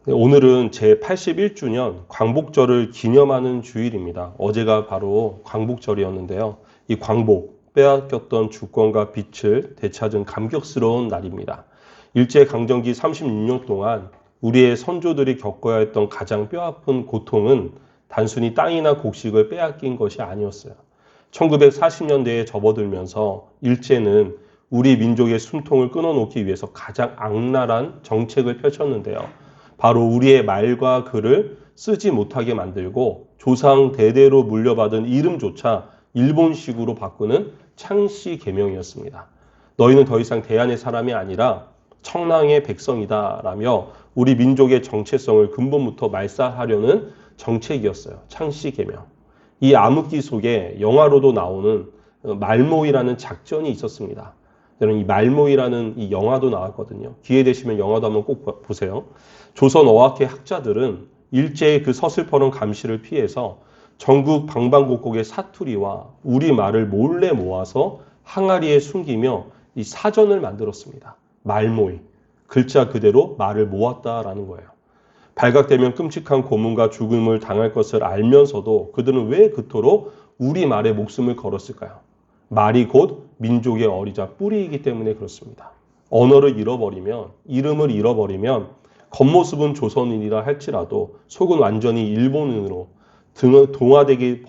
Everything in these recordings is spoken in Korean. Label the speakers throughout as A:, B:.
A: 네, 오늘은 제81주년 광복절을 기념하는 주일입니다. 어제가 바로 광복절이었는데요. 이 광복, 빼앗겼던 주권과 빛을 되찾은 감격스러운 날입니다. 일제강점기 36년 동안 우리의 선조들이 겪어야 했던 가장 뼈아픈 고통은 단순히 땅이나 곡식을 빼앗긴 것이 아니었어요. 1940년대에 접어들면서 일제는 우리 민족의 숨통을 끊어놓기 위해서 가장 악랄한 정책을 펼쳤는데요. 바로 우리의 말과 글을 쓰지 못하게 만들고 조상 대대로 물려받은 이름조차 일본식으로 바꾸는 창씨 계명이었습니다. 너희는 더 이상 대한의 사람이 아니라 청랑의 백성이다 라며 우리 민족의 정체성을 근본부터 말살하려는 정책이었어요. 창씨 계명. 이 암흑기 속에 영화로도 나오는 말모이라는 작전이 있었습니다. 저는 이 말모이라는 이 영화도 나왔거든요. 기회 되시면 영화도 한번 꼭 보세요. 조선 어학회 학자들은 일제의 그 서슬퍼런 감시를 피해서 전국 방방곡곡의 사투리와 우리말을 몰래 모아서 항아리에 숨기며 이 사전을 만들었습니다. 말모이. 글자 그대로 말을 모았다라는 거예요. 발각되면 끔찍한 고문과 죽음을 당할 것을 알면서도 그들은 왜 그토록 우리말에 목숨을 걸었을까요? 말이 곧 민족의 어리자 뿌리이기 때문에 그렇습니다. 언어를 잃어버리면, 이름을 잃어버리면 겉모습은 조선인이라 할지라도 속은 완전히 일본인으로 동화되어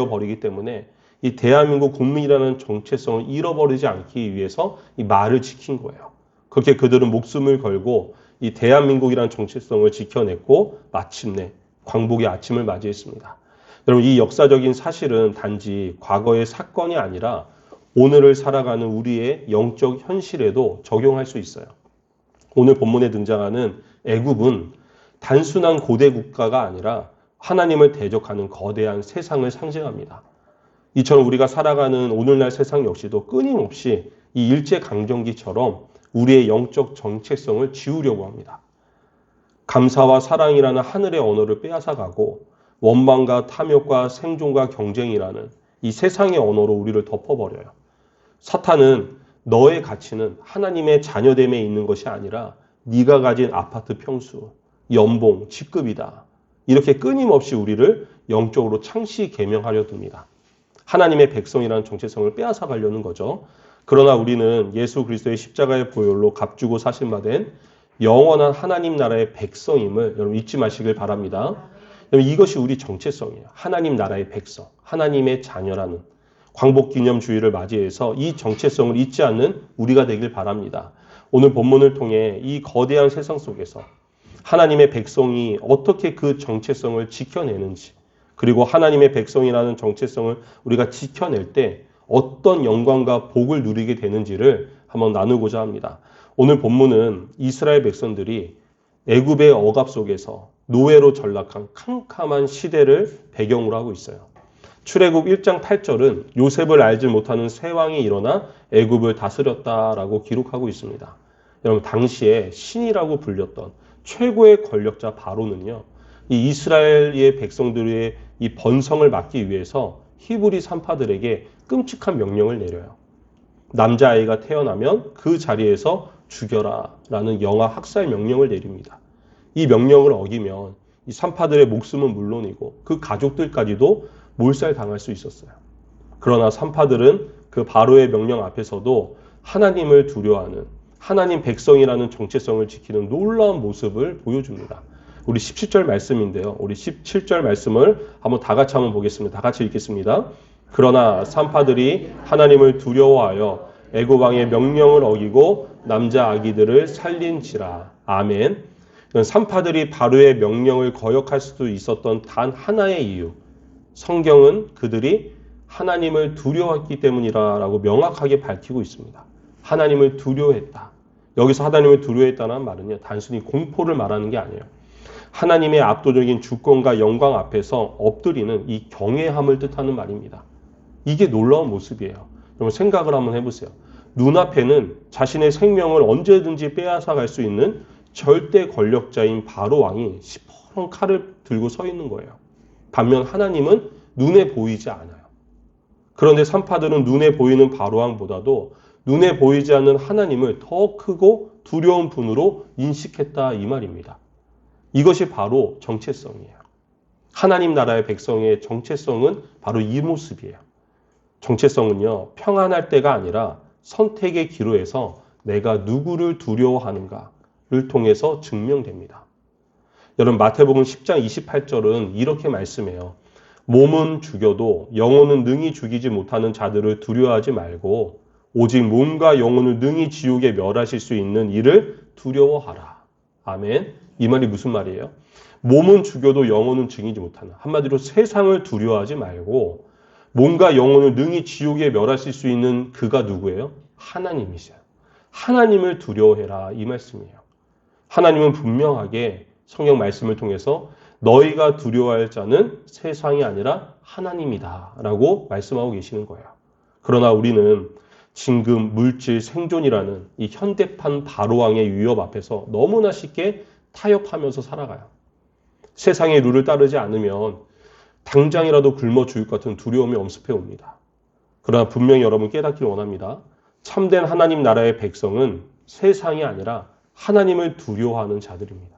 A: 버리기 때문에 이 대한민국 국민이라는 정체성을 잃어버리지 않기 위해서 이 말을 지킨 거예요. 그렇게 그들은 목숨을 걸고 이 대한민국이라는 정체성을 지켜냈고 마침내 광복의 아침을 맞이했습니다. 여러분, 이 역사적인 사실은 단지 과거의 사건이 아니라 오늘을 살아가는 우리의 영적 현실에도 적용할 수 있어요. 오늘 본문에 등장하는 애굽은 단순한 고대 국가가 아니라 하나님을 대적하는 거대한 세상을 상징합니다. 이처럼 우리가 살아가는 오늘날 세상 역시도 끊임없이 이 일제강점기처럼 우리의 영적 정체성을 지우려고 합니다. 감사와 사랑이라는 하늘의 언어를 빼앗아가고 원망과 탐욕과 생존과 경쟁이라는 이 세상의 언어로 우리를 덮어버려요. 사탄은 너의 가치는 하나님의 자녀됨에 있는 것이 아니라 네가 가진 아파트 평수, 연봉, 직급이다. 이렇게 끊임없이 우리를 영적으로 창시 계명하려 듭니다. 하나님의 백성이라는 정체성을 빼앗아 가려는 거죠. 그러나 우리는 예수 그리스도의 십자가의 보혈로 값주고 사신 바 된 영원한 하나님 나라의 백성임을 여러분 잊지 마시길 바랍니다. 이것이 우리 정체성이에요. 하나님 나라의 백성, 하나님의 자녀라는 광복기념주의를 맞이해서 이 정체성을 잊지 않는 우리가 되길 바랍니다. 오늘 본문을 통해 이 거대한 세상 속에서 하나님의 백성이 어떻게 그 정체성을 지켜내는지, 그리고 하나님의 백성이라는 정체성을 우리가 지켜낼 때 어떤 영광과 복을 누리게 되는지를 한번 나누고자 합니다. 오늘 본문은 이스라엘 백성들이 애굽의 억압 속에서 노예로 전락한 캄캄한 시대를 배경으로 하고 있어요. 출애굽 1장 8절은 요셉을 알지 못하는 새 왕이 일어나 애굽을 다스렸다라고 기록하고 있습니다. 여러분, 당시에 신이라고 불렸던 최고의 권력자 바로는요, 이 이스라엘의 백성들의 이 번성을 막기 위해서 히브리 산파들에게 끔찍한 명령을 내려요. 남자아이가 태어나면 그 자리에서 죽여라 라는 영아 학살 명령을 내립니다. 이 명령을 어기면 이 산파들의 목숨은 물론이고 그 가족들까지도 몰살당할 수 있었어요. 그러나 산파들은 그 바로의 명령 앞에서도 하나님을 두려워하는 하나님 백성이라는 정체성을 지키는 놀라운 모습을 보여줍니다. 우리 17절 말씀인데요. 우리 17절 말씀을 다 같이 한번 보겠습니다. 다 같이 읽겠습니다. 그러나 산파들이 하나님을 두려워하여 애굽 왕의 명령을 어기고 남자 아기들을 살린지라. 아멘. 산파들이 바로의 명령을 거역할 수도 있었던 단 하나의 이유. 성경은 그들이 하나님을 두려워했기 때문이라고 명확하게 밝히고 있습니다. 하나님을 두려워했다. 여기서 하나님을 두려워했다는 말은요, 단순히 공포를 말하는 게 아니에요. 하나님의 압도적인 주권과 영광 앞에서 엎드리는 이 경외함을 뜻하는 말입니다. 이게 놀라운 모습이에요. 여러분, 생각을 한번 해보세요. 눈앞에는 자신의 생명을 언제든지 빼앗아 갈 수 있는 절대 권력자인 바로 왕이 시퍼런 칼을 들고 서 있는 거예요. 반면 하나님은 눈에 보이지 않아요. 그런데 산파들은 눈에 보이는 바로 왕보다도 눈에 보이지 않는 하나님을 더 크고 두려운 분으로 인식했다 이 말입니다. 이것이 바로 정체성이에요. 하나님 나라의 백성의 정체성은 바로 이 모습이에요. 정체성은요, 평안할 때가 아니라 선택의 기로에서 내가 누구를 두려워하는가를 통해서 증명됩니다. 여러분, 마태복음 10장 28절은 이렇게 말씀해요. 몸은 죽여도 영혼은 능히 죽이지 못하는 자들을 두려워하지 말고 오직 몸과 영혼을 능히 지옥에 멸하실 수 있는 이를 두려워하라. 아멘. 이 말이 무슨 말이에요? 몸은 죽여도 영혼은 죽이지 못하는, 한마디로 세상을 두려워하지 말고 몸과 영혼을 능히 지옥에 멸하실 수 있는 그가 누구예요? 하나님이세요. 하나님을 두려워해라 이 말씀이에요. 하나님은 분명하게 성경 말씀을 통해서 너희가 두려워할 자는 세상이 아니라 하나님이다 라고 말씀하고 계시는 거예요. 그러나 우리는 진금, 물질, 생존이라는 이 현대판 바로왕의 위협 앞에서 너무나 쉽게 타협하면서 살아가요. 세상의 룰을 따르지 않으면 당장이라도 굶어 죽을 것 같은 두려움이 엄습해 옵니다. 그러나 분명히 여러분 깨닫기를 원합니다. 참된 하나님 나라의 백성은 세상이 아니라 하나님을 두려워하는 자들입니다.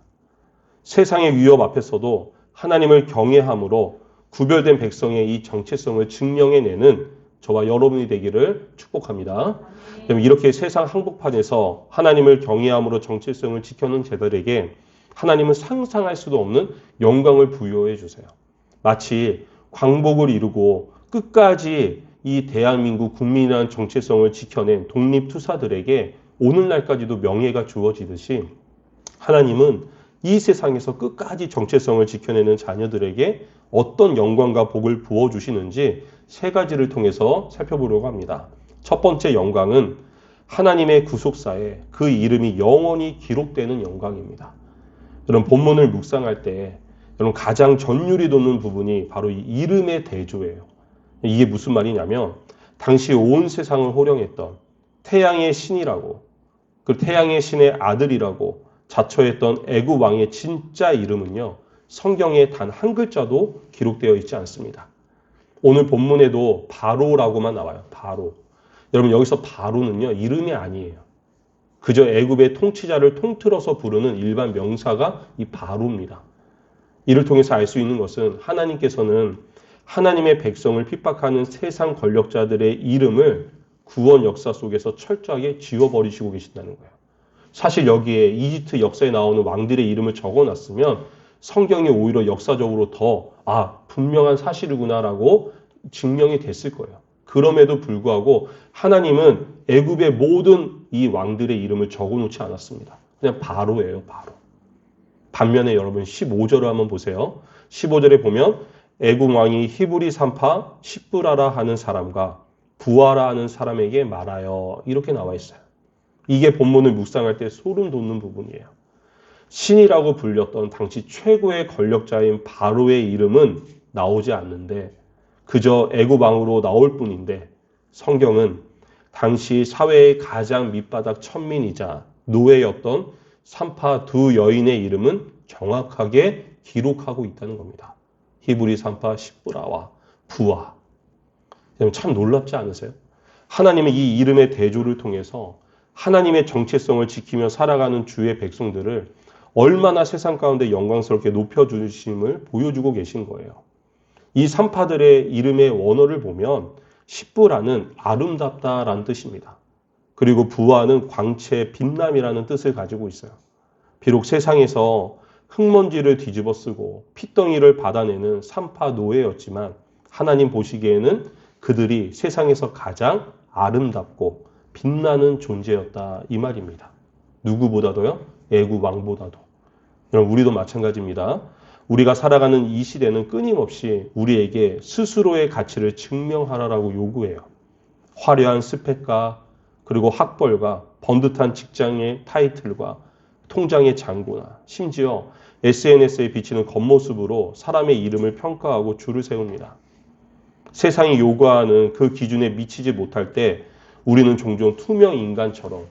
A: 세상의 위협 앞에서도 하나님을 경외함으로 구별된 백성의 이 정체성을 증명해내는 저와 여러분이 되기를 축복합니다. 이렇게 세상 항복판에서 하나님을 경외함으로 정체성을 지켜놓은 자들에게 하나님은 상상할 수도 없는 영광을 부여해 주세요. 마치 광복을 이루고 끝까지 이 대한민국 국민이라는 정체성을 지켜낸 독립투사들에게 오늘날까지도 명예가 주어지듯이 하나님은 이 세상에서 끝까지 정체성을 지켜내는 자녀들에게 어떤 영광과 복을 부어주시는지 세 가지를 통해서 살펴보려고 합니다. 첫 번째 영광은 하나님의 구속사에 그 이름이 영원히 기록되는 영광입니다. 여러분, 본문을 묵상할 때 여러분 가장 전율이 돋는 부분이 바로 이 이름의 대조예요. 이게 무슨 말이냐면 당시 온 세상을 호령했던 태양의 신이라고, 그 태양의 신의 아들이라고 자처했던 애굽 왕의 진짜 이름은요, 성경에 단 한 글자도 기록되어 있지 않습니다. 오늘 본문에도 바로라고만 나와요. 바로. 여러분, 여기서 바로는요, 이름이 아니에요. 그저 애굽의 통치자를 통틀어서 부르는 일반 명사가 이 바로입니다. 이를 통해서 알 수 있는 것은 하나님께서는 하나님의 백성을 핍박하는 세상 권력자들의 이름을 구원 역사 속에서 철저하게 지워버리시고 계신다는 거예요. 사실 여기에 이집트 역사에 나오는 왕들의 이름을 적어놨으면 성경이 오히려 역사적으로 더 분명한 사실이구나라고 증명이 됐을 거예요. 그럼에도 불구하고 하나님은 애굽의 모든 이 왕들의 이름을 적어놓지 않았습니다. 그냥 바로예요, 바로. 반면에 여러분 15절을 한번 보세요. 15절에 보면 애굽 왕이 히브리 산파 십부라라 하는 사람과 부하라 하는 사람에게 말하여 이렇게 나와 있어요. 이게 본문을 묵상할 때 소름 돋는 부분이에요. 신이라고 불렸던 당시 최고의 권력자인 바로의 이름은 나오지 않는데 그저 애굽 왕으로 나올 뿐인데 성경은 당시 사회의 가장 밑바닥 천민이자 노예였던 산파 두 여인의 이름은 정확하게 기록하고 있다는 겁니다. 히브리 산파 십부라와 부하. 참 놀랍지 않으세요? 하나님은 이 이름의 대조를 통해서 하나님의 정체성을 지키며 살아가는 주의 백성들을 얼마나 세상 가운데 영광스럽게 높여주심을 보여주고 계신 거예요. 이 산파들의 이름의 원어를 보면 십부라는 아름답다라는 뜻입니다. 그리고 부하는 광채, 빛남이라는 뜻을 가지고 있어요. 비록 세상에서 흙먼지를 뒤집어 쓰고 핏덩이를 받아내는 산파 노예였지만 하나님 보시기에는 그들이 세상에서 가장 아름답고 빛나는 존재였다 이 말입니다. 누구보다도요? 애굽 왕보다도. 여러분, 우리도 마찬가지입니다. 우리가 살아가는 이 시대는 끊임없이 우리에게 스스로의 가치를 증명하라고 요구해요. 화려한 스펙과 그리고 학벌과 번듯한 직장의 타이틀과 통장의 잔고나 심지어 SNS에 비치는 겉모습으로 사람의 이름을 평가하고 줄을 세웁니다. 세상이 요구하는 그 기준에 미치지 못할 때 우리는 종종 투명 인간처럼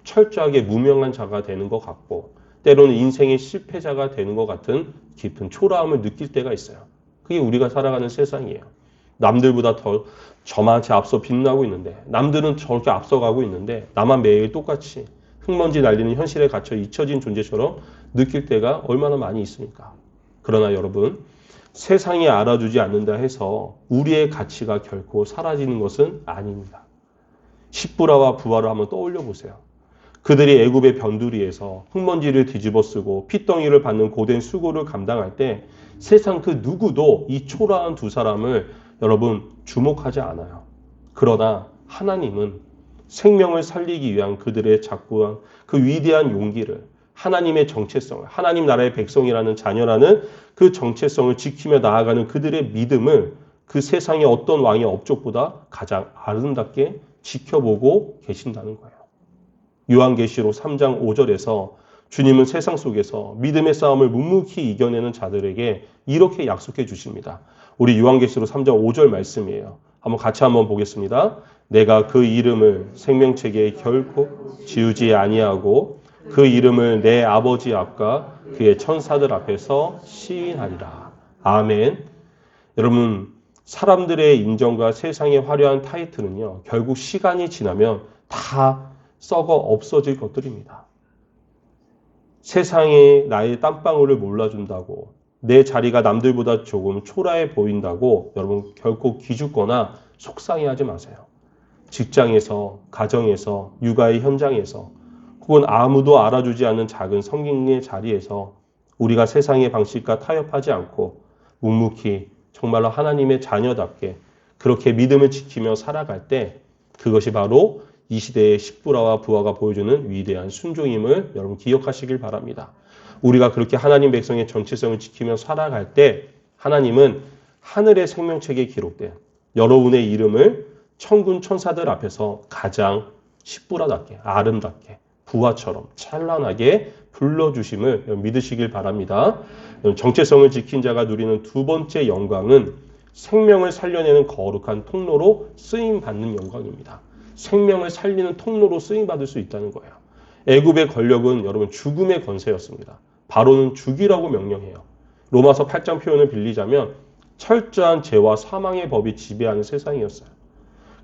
A: 철저하게 무명한 자가 되는 것 같고 때로는 인생의 실패자가 되는 것 같은 깊은 초라함을 느낄 때가 있어요. 그게 우리가 살아가는 세상이에요. 남들보다 더 저만치 앞서 빛나고 있는데, 남들은 저렇게 앞서가고 있는데 나만 매일 똑같이 흙먼지 날리는 현실에 갇혀 잊혀진 존재처럼 느낄 때가 얼마나 많이 있습니까? 그러나 여러분, 세상이 알아주지 않는다 해서 우리의 가치가 결코 사라지는 것은 아닙니다. 십부라와 부하를 한번 떠올려 보세요. 그들이 애굽의 변두리에서 흙먼지를 뒤집어 쓰고 핏덩이를 받는 고된 수고를 감당할 때 세상 그 누구도 이 초라한 두 사람을 여러분 주목하지 않아요. 그러나 하나님은 생명을 살리기 위한 그들의 작고한 그 위대한 용기를, 하나님의 정체성을, 하나님 나라의 백성이라는 자녀라는 그 정체성을 지키며 나아가는 그들의 믿음을 그 세상의 어떤 왕의 업적보다 가장 아름답게 지켜보고 계신다는 거예요. 요한계시록 3장 5절에서 주님은 세상 속에서 믿음의 싸움을 묵묵히 이겨내는 자들에게 이렇게 약속해 주십니다. 우리 요한계시록 3장 5절 말씀이에요. 같이 한번 보겠습니다. 내가 그 이름을 생명책에 결코 지우지 아니하고 그 이름을 내 아버지 앞과 그의 천사들 앞에서 시인하리라. 아멘. 여러분, 사람들의 인정과 세상의 화려한 타이틀은요, 결국 시간이 지나면 다 썩어 없어질 것들입니다. 세상에 나의 땀방울을 몰라준다고, 내 자리가 남들보다 조금 초라해 보인다고 여러분 결코 기죽거나 속상해하지 마세요. 직장에서, 가정에서, 육아의 현장에서, 혹은 아무도 알아주지 않는 작은 성경의 자리에서 우리가 세상의 방식과 타협하지 않고 묵묵히 정말로 하나님의 자녀답게 그렇게 믿음을 지키며 살아갈 때 그것이 바로 이 시대의 십부라와 부하가 보여주는 위대한 순종임을 여러분 기억하시길 바랍니다. 우리가 그렇게 하나님 백성의 전체성을 지키며 살아갈 때 하나님은 하늘의 생명책에 기록된 여러분의 이름을 천군 천사들 앞에서 가장 십부라답게, 아름답게, 부하처럼 찬란하게 불러주심을 믿으시길 바랍니다. 정체성을 지킨 자가 누리는 두 번째 영광은 생명을 살려내는 거룩한 통로로 쓰임받는 영광입니다. 생명을 살리는 통로로 쓰임받을 수 있다는 거예요. 애굽의 권력은 여러분 죽음의 권세였습니다. 바로는 죽이라고 명령해요. 로마서 8장 표현을 빌리자면 철저한 죄와 사망의 법이 지배하는 세상이었어요.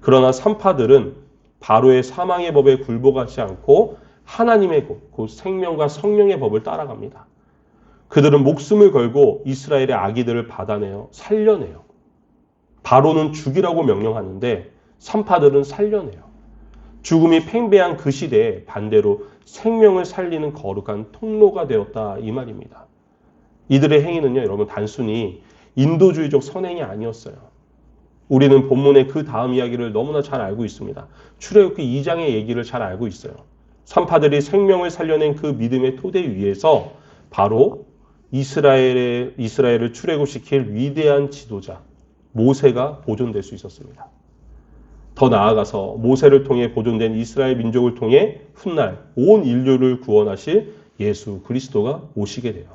A: 그러나 산파들은 바로의 사망의 법에 굴복하지 않고 하나님의 그 생명과 성령의 법을 따라갑니다. 그들은 목숨을 걸고 이스라엘의 아기들을 받아내요. 살려내요. 바로는 죽이라고 명령하는데 산파들은 살려내요. 죽음이 팽배한 그 시대에 반대로 생명을 살리는 거룩한 통로가 되었다 이 말입니다. 이들의 행위는요, 여러분 단순히 인도주의적 선행이 아니었어요. 우리는 본문의 그 다음 이야기를 너무나 잘 알고 있습니다. 출애굽기 2장의 얘기를 잘 알고 있어요. 산파들이 생명을 살려낸 그 믿음의 토대 위에서 바로 이스라엘을 출애굽시킬 위대한 지도자 모세가 보존될 수 있었습니다. 더 나아가서 모세를 통해 보존된 이스라엘 민족을 통해 훗날 온 인류를 구원하실 예수 그리스도가 오시게 돼요.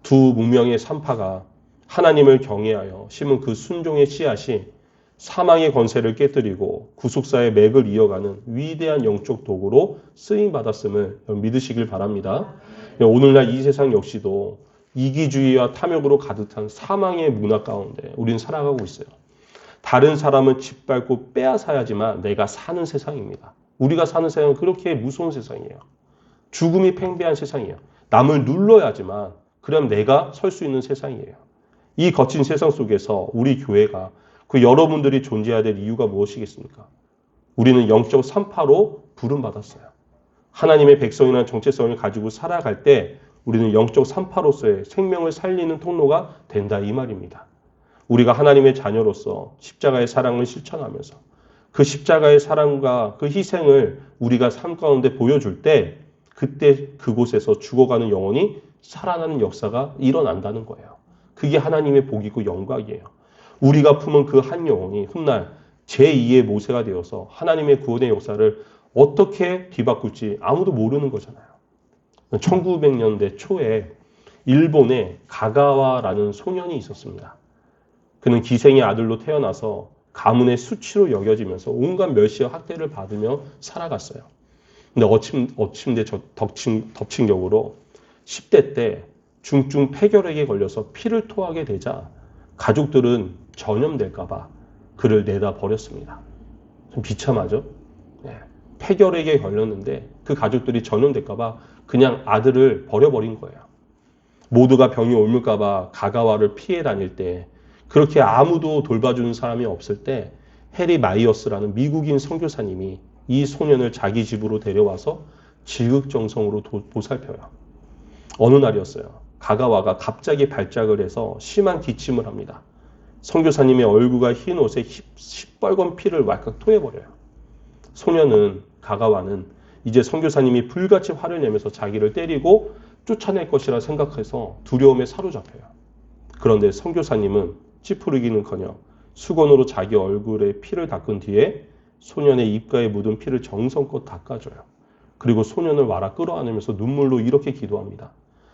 A: 두 무명의 산파가 하나님을 경외하여 심은 그 순종의 씨앗이 사망의 권세를 깨뜨리고 구속사의 맥을 이어가는 위대한 영적 도구로 쓰임받았음을 믿으시길 바랍니다. 오늘날 이 세상 역시도 이기주의와 탐욕으로 가득한 사망의 문화 가운데 우리는 살아가고 있어요. 다른 사람은 짓밟고 빼앗아야지만 내가 사는 세상입니다. 우리가 사는 세상은 그렇게 무서운 세상이에요. 죽음이 팽배한 세상이에요. 남을 눌러야지만 그럼 내가 설 수 있는 세상이에요. 이 거친 세상 속에서 우리 교회가 그 여러분들이 존재해야 될 이유가 무엇이겠습니까? 우리는 영적 산파로 부름받았어요. 하나님의 백성이라는 정체성을 가지고 살아갈 때 우리는 영적 산파로서의 생명을 살리는 통로가 된다 이 말입니다. 우리가 하나님의 자녀로서 십자가의 사랑을 실천하면서 그 십자가의 사랑과 그 희생을 우리가 삶 가운데 보여줄 때 그때 그곳에서 죽어가는 영혼이 살아나는 역사가 일어난다는 거예요. 그게 하나님의 복이고 영광이에요. 우리가 품은 그 한 영혼이 훗날 제2의 모세가 되어서 하나님의 구원의 역사를 어떻게 뒤바꿀지 아무도 모르는 거잖아요. 1900년대 초에 일본에 가가와라는 소년이 있었습니다. 그는 기생의 아들로 태어나서 가문의 수치로 여겨지면서 온갖 멸시와 학대를 받으며 살아갔어요. 근데 덮친격으로 10대 때 중증 폐결핵에 걸려서 피를 토하게 되자 가족들은 전염될까봐 그를 내다 버렸습니다. 좀 비참하죠? 네. 폐결핵에 걸렸는데 그 가족들이 전염될까봐 그냥 아들을 버려버린 거예요. 모두가 병이 옮을까봐 가가와를 피해 다닐 때 그렇게 아무도 돌봐주는 사람이 없을 때 해리 마이어스라는 미국인 선교사님이 이 소년을 자기 집으로 데려와서 지극정성으로 보살펴요. 어느 날이었어요. 가가와가 갑자기 발작을 해서 심한 기침을 합니다. 선교사님의 얼굴과 흰 옷에 시뻘건 피를 왈칵 토해버려요. 소년은 가가와는 이제 선교사님이 불같이 화를 내면서 자기를 때리고 쫓아낼 것이라 생각해서 두려움에 사로잡혀요. 그런데 선교사님은 찌푸리기는커녕 수건으로 자기 얼굴에 피를 닦은 뒤에 소년의 입가에 묻은 피를 정성껏 닦아줘요. 그리고 소년을 와라 끌어안으면서 눈물로 이렇게 기도합니다.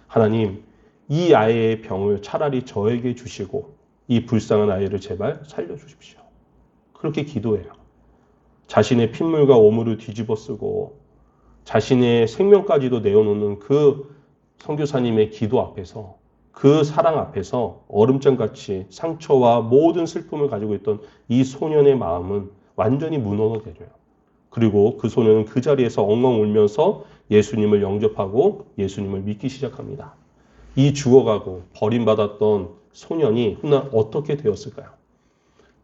A: 하나님, 이 아이의 병을 차라리 저에게 주시고 이 불쌍한 아이를 제발 살려주십시오. 그렇게 기도해요. 자신의 핏물과 오물을 뒤집어 쓰고 자신의 생명까지도 내어놓는 그 선교사님의 기도 앞에서, 그 사랑 앞에서 얼음장같이 상처와 모든 슬픔을 가지고 있던 이 소년의 마음은 완전히 무너져내려요. 그리고 그 소년은 그 자리에서 엉엉 울면서 예수님을 영접하고 예수님을 믿기 시작합니다. 이 죽어가고 버림받았던 소년이 훗날 어떻게 되었을까요?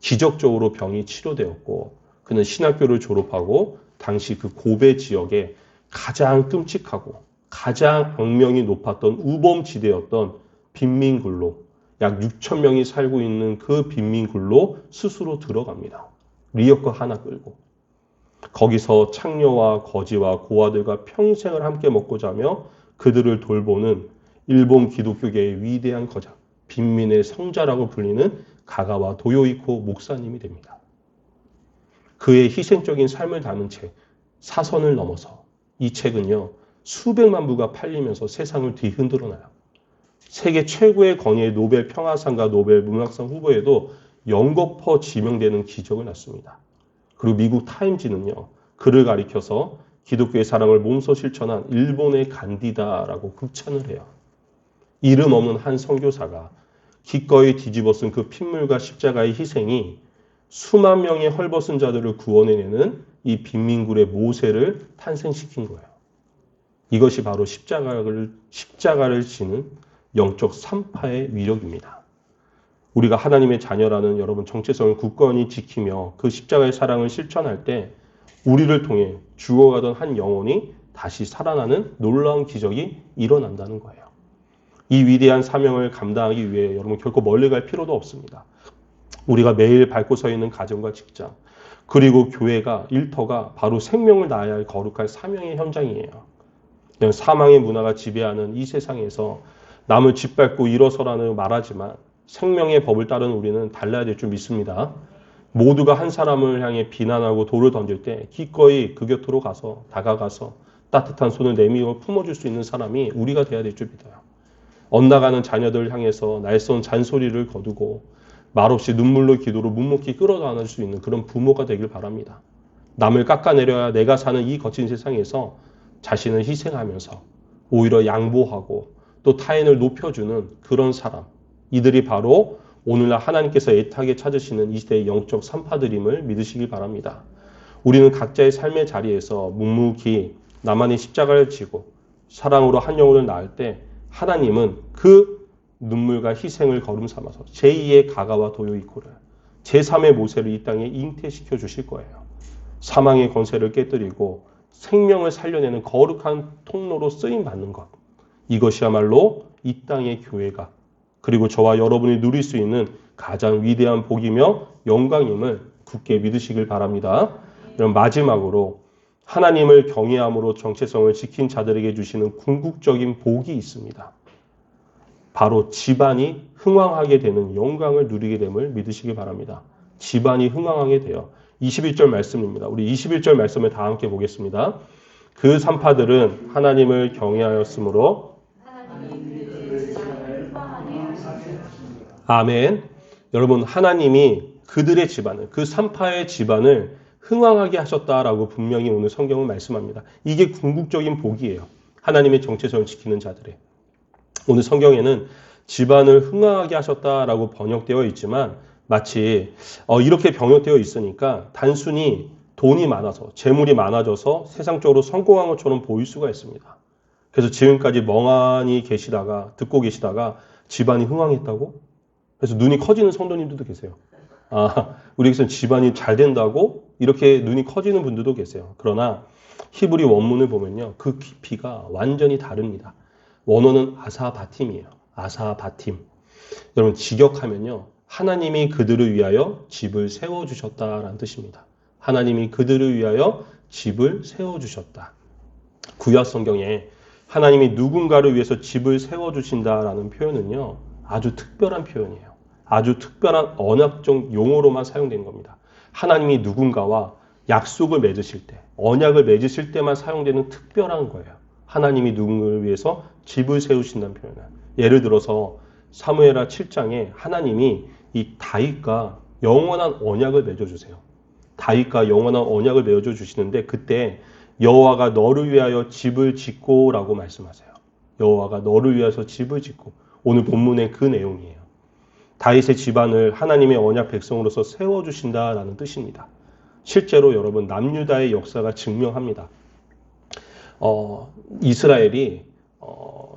A: 기적적으로 병이 치료되었고 그는 신학교를 졸업하고 당시 그 고베 지역에 가장 끔찍하고 가장 악명이 높았던 우범지대였던 빈민굴로 약 6천 명이 살고 있는 그 빈민굴로 스스로 들어갑니다. 리어커 하나 끌고. 거기서 창녀와 거지와 고아들과 평생을 함께 먹고 자며 그들을 돌보는 일본 기독교계의 위대한 거장, 빈민의 성자라고 불리는 가가와 도요이코 목사님이 됩니다. 그의 희생적인 삶을 담은 책, 사선을 넘어서 이 책은요, 수백만 부가 팔리면서 세상을 뒤흔들어놔요. 세계 최고의 권위의 노벨 평화상과 노벨 문학상 후보에도 연거퍼 지명되는 기적을 낳습니다. 그리고 미국 타임지는요, 그를 가리켜서 기독교의 사랑을 몸소 실천한 일본의 간디다라고 극찬을 해요. 이름 없는 한 선교사가 기꺼이 뒤집어 쓴 그 핏물과 십자가의 희생이 수만 명의 헐벗은 자들을 구원해내는 이 빈민굴의 모세를 탄생시킨 거예요. 이것이 바로 십자가를 지는 영적 산파의 위력입니다. 우리가 하나님의 자녀라는 여러분 정체성을 굳건히 지키며 그 십자가의 사랑을 실천할 때 우리를 통해 죽어가던 한 영혼이 다시 살아나는 놀라운 기적이 일어난다는 거예요. 이 위대한 사명을 감당하기 위해 여러분 결코 멀리 갈 필요도 없습니다. 우리가 매일 밟고 서 있는 가정과 직장, 그리고 교회가, 일터가 바로 생명을 낳아야 할 거룩할 사명의 현장이에요. 사망의 문화가 지배하는 이 세상에서 남을 짓밟고 일어서라는 말하지만 생명의 법을 따르는 우리는 달라야 될 줄 믿습니다. 모두가 한 사람을 향해 비난하고 돌을 던질 때 기꺼이 그 곁으로 가서 다가가서 따뜻한 손을 내밀고 품어줄 수 있는 사람이 우리가 돼야 될 줄 믿어요. 엇나가는 자녀들을 향해서 날선 잔소리를 거두고 말없이 눈물로 기도로 묵묵히 끌어다 안을 수 있는 그런 부모가 되길 바랍니다. 남을 깎아내려야 내가 사는 이 거친 세상에서 자신을 희생하면서 오히려 양보하고 또 타인을 높여주는 그런 사람, 이들이 바로 오늘날 하나님께서 애타게 찾으시는 이 시대의 영적 산파들임을 믿으시길 바랍니다. 우리는 각자의 삶의 자리에서 묵묵히 나만의 십자가를 지고 사랑으로 한 영혼을 낳을 때 하나님은 그 눈물과 희생을 거름 삼아서 제2의 가가와 도요이코를 제3의 모세를 이 땅에 잉태시켜 주실 거예요. 사망의 권세를 깨뜨리고 생명을 살려내는 거룩한 통로로 쓰임받는 것. 이것이야말로 이 땅의 교회가 그리고 저와 여러분이 누릴 수 있는 가장 위대한 복이며 영광임을 굳게 믿으시길 바랍니다. 그럼 마지막으로 하나님을 경외함으로 정체성을 지킨 자들에게 주시는 궁극적인 복이 있습니다. 바로 집안이 흥왕하게 되는 영광을 누리게 됨을 믿으시기 바랍니다. 집안이 흥왕하게 돼요. 21절 말씀입니다. 우리 21절 말씀을 다 함께 보겠습니다. 그 산파들은 하나님을 경외하였으므로 아멘. 여러분, 하나님이 그들의 집안을, 그 산파의 집안을 흥왕하게 하셨다라고 분명히 오늘 성경은 말씀합니다. 이게 궁극적인 복이에요. 하나님의 정체성을 지키는 자들의. 오늘 성경에는 집안을 흥왕하게 하셨다라고 번역되어 있지만 마치 이렇게 병역되어 있으니까 단순히 돈이 많아서 재물이 많아져서 세상적으로 성공한 것처럼 보일 수가 있습니다. 그래서 지금까지 멍하니 듣고 계시다가 집안이 흥황했다고? 그래서 눈이 커지는 성도님들도 계세요. 우리에게서는 집안이 잘 된다고 이렇게 눈이 커지는 분들도 계세요. 그러나 히브리 원문을 보면요. 그 깊이가 완전히 다릅니다. 원어는 아사바팀이에요. 아사바팀. 여러분 직역하면요. 하나님이 그들을 위하여 집을 세워주셨다라는 뜻입니다. 하나님이 그들을 위하여 집을 세워주셨다. 구약 성경에 하나님이 누군가를 위해서 집을 세워주신다라는 표현은요. 아주 특별한 표현이에요. 아주 특별한 언약적 용어로만 사용된 겁니다. 하나님이 누군가와 약속을 맺으실 때, 언약을 맺으실 때만 사용되는 특별한 거예요. 하나님이 누군가를 위해서 집을 세우신다는 표현은. 예를 들어서 사무엘하 7장에 하나님이 이 다윗과 영원한 언약을 맺어주세요. 다윗과 영원한 언약을 맺어주시는데 그때 여호와가 너를 위하여 집을 짓고 라고 말씀하세요. 여호와가 너를 위해서 집을 짓고. 오늘 본문의 그 내용이에요. 다윗의 집안을 하나님의 언약 백성으로서 세워주신다라는 뜻입니다. 실제로 여러분 남유다의 역사가 증명합니다. 이스라엘이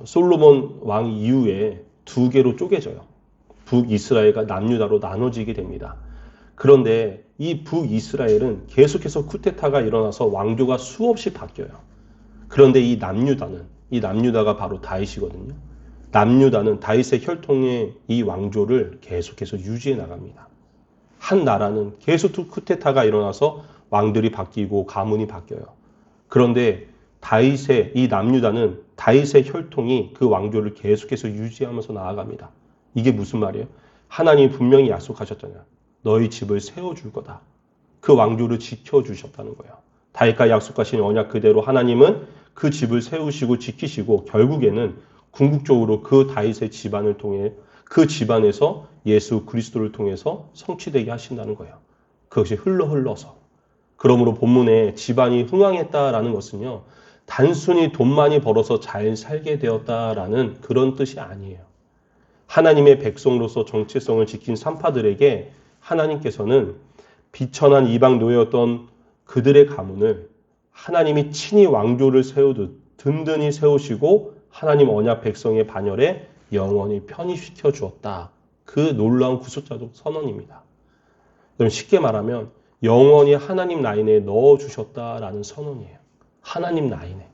A: 솔로몬 왕 이후에 두 개로 쪼개져요. 북이스라엘과 남유다로 나눠지게 됩니다. 그런데 이 북이스라엘은 계속해서 쿠데타가 일어나서 왕조가 수없이 바뀌어요. 그런데 이 남유다가 바로 다윗이거든요. 남유다는 다윗의 혈통의 이 왕조를 계속해서 유지해 나갑니다. 한 나라는 계속 쿠데타가 일어나서 왕들이 바뀌고 가문이 바뀌어요. 그런데 이 남유다는 다윗의 혈통이 그 왕조를 계속해서 유지하면서 나아갑니다. 이게 무슨 말이에요? 하나님이 분명히 약속하셨잖아요. 너희 집을 세워줄 거다. 그 왕조를 지켜주셨다는 거예요. 다윗과 약속하신 언약 그대로 하나님은 그 집을 세우시고 지키시고 결국에는 궁극적으로 그 다윗의 집안을 통해 그 집안에서 예수 그리스도를 통해서 성취되게 하신다는 거예요. 그것이 흘러서. 그러므로 본문에 집안이 흥황했다라는 것은요. 단순히 돈 많이 벌어서 잘 살게 되었다라는 그런 뜻이 아니에요. 하나님의 백성으로서 정체성을 지킨 산파들에게 하나님께서는 비천한 이방 노예였던 그들의 가문을 하나님이 친히 왕조를 세우듯 든든히 세우시고 하나님 언약 백성의 반열에 영원히 편입시켜 주었다. 그 놀라운 구속자적 선언입니다. 여러분 쉽게 말하면 영원히 하나님 라인에 넣어주셨다라는 선언이에요. 하나님 라인에.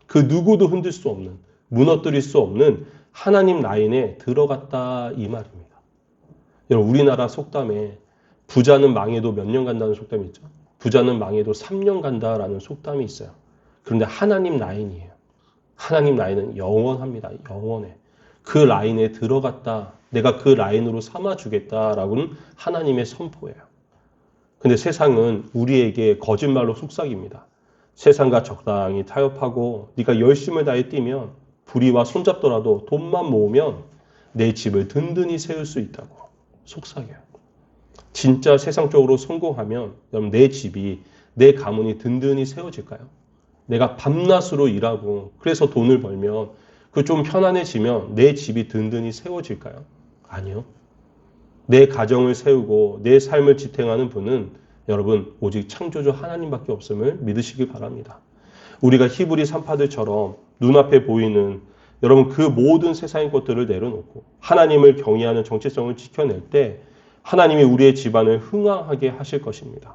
A: 그 누구도 흔들 수 없는, 무너뜨릴 수 없는 하나님 라인에 들어갔다 이 말입니다. 여러분 우리나라 속담에 부자는 망해도 몇 년 간다는 속담이 있죠. 부자는 망해도 3년 간다라는 속담이 있어요. 그런데 하나님 라인이에요. 하나님 라인은 영원합니다. 영원해. 그 라인에 들어갔다. 내가 그 라인으로 삼아주겠다라고는 하나님의 선포예요. 근데 세상은 우리에게 거짓말로 속삭입니다. 세상과 적당히 타협하고 네가 열심을 다해 뛰면 불의와 손잡더라도 돈만 모으면 내 집을 든든히 세울 수 있다고 속삭여요. 진짜 세상적으로 성공하면 그럼 내 집이, 내 가문이 든든히 세워질까요? 내가 밤낮으로 일하고 그래서 돈을 벌면 그 좀 편안해지면 내 집이 든든히 세워질까요? 아니요. 내 가정을 세우고 내 삶을 지탱하는 분은 여러분 오직 창조주 하나님밖에 없음을 믿으시기 바랍니다. 우리가 히브리 산파들처럼 눈앞에 보이는 여러분 그 모든 세상의 것들을 내려놓고 하나님을 경외하는 정체성을 지켜낼 때 하나님이 우리의 집안을 흥황하게 하실 것입니다.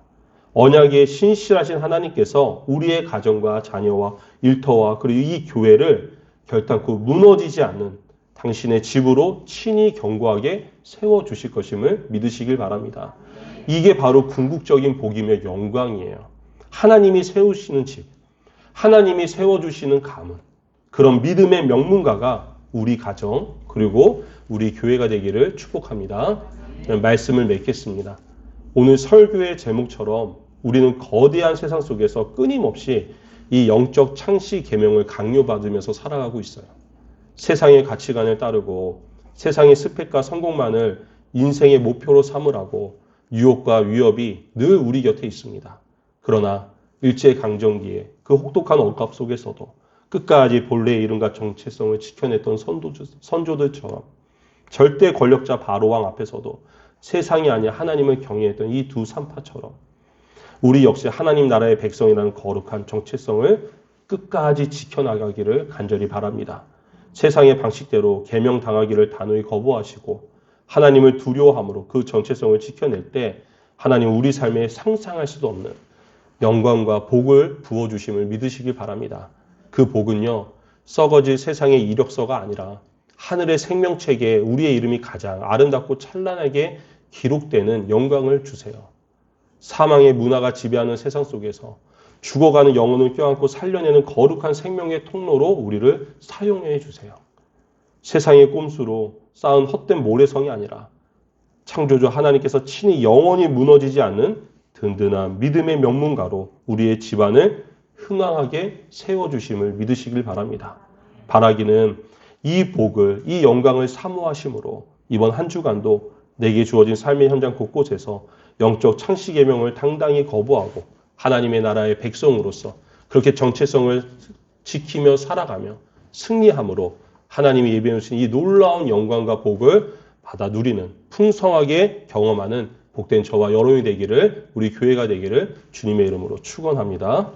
A: 언약의 신실하신 하나님께서 우리의 가정과 자녀와 일터와 그리고 이 교회를 결단코 무너지지 않는 당신의 집으로 친히 견고하게 세워주실 것임을 믿으시길 바랍니다. 이게 바로 궁극적인 복이며 영광이에요. 하나님이 세우시는 집, 하나님이 세워주시는 가문, 그런 믿음의 명문가가 우리 가정 그리고 우리 교회가 되기를 축복합니다. 말씀을 맺겠습니다. 오늘 설교의 제목처럼 우리는 거대한 세상 속에서 끊임없이 이 영적 창시 계명을 강요받으면서 살아가고 있어요. 세상의 가치관을 따르고 세상의 스펙과 성공만을 인생의 목표로 삼으라고 유혹과 위협이 늘 우리 곁에 있습니다. 그러나 일제강점기에 그 혹독한 억압 속에서도 끝까지 본래의 이름과 정체성을 지켜냈던 선조들처럼 절대 권력자 바로왕 앞에서도 세상이 아니라 하나님을 경외했던 이 두 산파처럼 우리 역시 하나님 나라의 백성이라는 거룩한 정체성을 끝까지 지켜나가기를 간절히 바랍니다. 세상의 방식대로 계명당하기를 단호히 거부하시고 하나님을 두려워함으로 그 정체성을 지켜낼 때 하나님 우리 삶에 상상할 수도 없는 영광과 복을 부어주심을 믿으시길 바랍니다. 그 복은요, 썩어질 세상의 이력서가 아니라 하늘의 생명책에 우리의 이름이 가장 아름답고 찬란하게 기록되는 영광을 주세요. 사망의 문화가 지배하는 세상 속에서 죽어가는 영혼을 껴안고 살려내는 거룩한 생명의 통로로 우리를 사용해 주세요. 세상의 꼼수로 쌓은 헛된 모래성이 아니라 창조주 하나님께서 친히 영원히 무너지지 않는 든든한 믿음의 명문가로 우리의 집안을 흥황하게 세워주심을 믿으시길 바랍니다. 바라기는 이 복을, 이 영광을 사모하심으로 이번 한 주간도 내게 주어진 삶의 현장 곳곳에서 영적 창시 계명을 당당히 거부하고 하나님의 나라의 백성으로서 그렇게 정체성을 지키며 살아가며 승리함으로 하나님이 예비해 주신 이 놀라운 영광과 복을 받아 누리는 풍성하게 경험하는 복된 저와 여러분이 되기를 우리 교회가 되기를 주님의 이름으로 축원합니다.